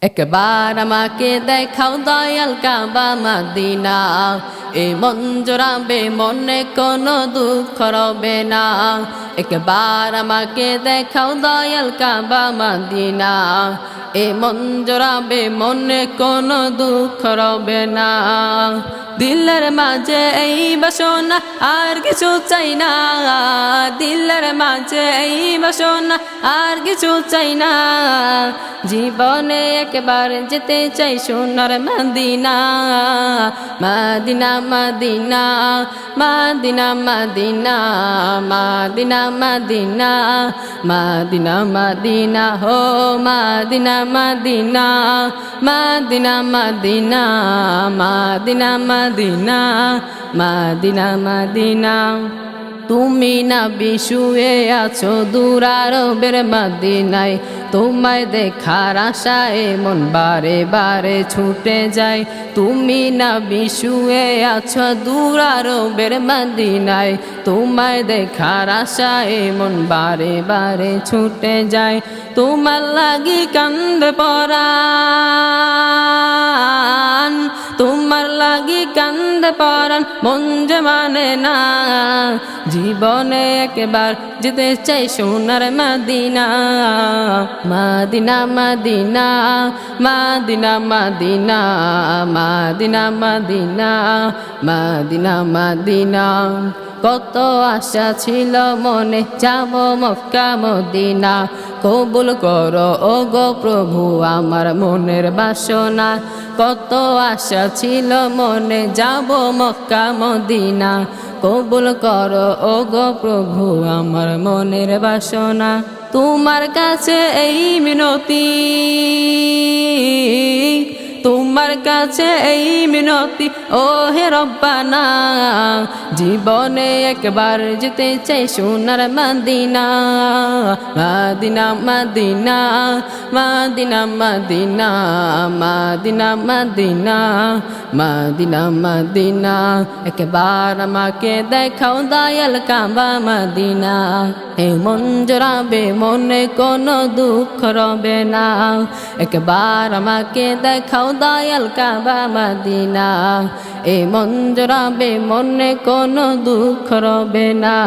একবার আমাকে দেখাও দয়াল কাবা মদিনা, এই মন জোড়াবে মনে কোনো দুঃখ রবে না। একবার আমাকে দেখাও দয়াল কাবা মদিনা, এই মন জোড়াবে মনে কোনো দুঃখ রবে না। দিলের মাঝে এই বাসনা আর কিছু চাই না, দিলের মাঝে এই বাসনা আর কিছু চাই না। জীবনে একবার যেতে চাই সোনার Medina, Medina Medina Medina Medina Medina Medina Medina Medina হো Medina Medina Medina Medina Medina Medina Medina Medina. তুমি না বিশুয়ে আছো দূর আরবের মদিনায়, তোমায় দেখার আশায় মন বারে বারে ছুটে যায়। তুমি না বিশুয়ে আছো দূর আরবের মদিনায়, তোমায় দেখার আশায় মন বারে বারে ছুটে যায়। তোমার লাগি কান্দে পরাণ, তোমার লাগি কান্দে পরাণ, মন যে মানে না। জীবনে একবার যেতে চাই সোনার Medina, Medina Medina Medina Medina Medina Medina Medina Medina. কত আশা ছিল মনে যাব মক্কা মদিনা, কবুল করো ও গো প্রভু আমার মনের বাসনা। কত আশা ছিল মনে যাব মক্কা মদিনা, কবুল করো ও গো প্রভু আমার মনের বাসনা। তোমার কাছে এই মিনতি, তোমার কাছে এই মিনতি ও হে রব্বানা। জীবনে একবার যেতে চাই সোনার Medina, Medina Medina Medina Medina Medina Medina Medina Medina. একবার আমাকে দেখাও দয়াল কাবা মদিনা, এ মন জোড়াবে মনে কোনো দুঃখ রবে না। একবার আমাকে দেখাও দয়াল কাবা মদিনা, এ মন জোড়াবে মনে কোনো দুঃখ রবে না।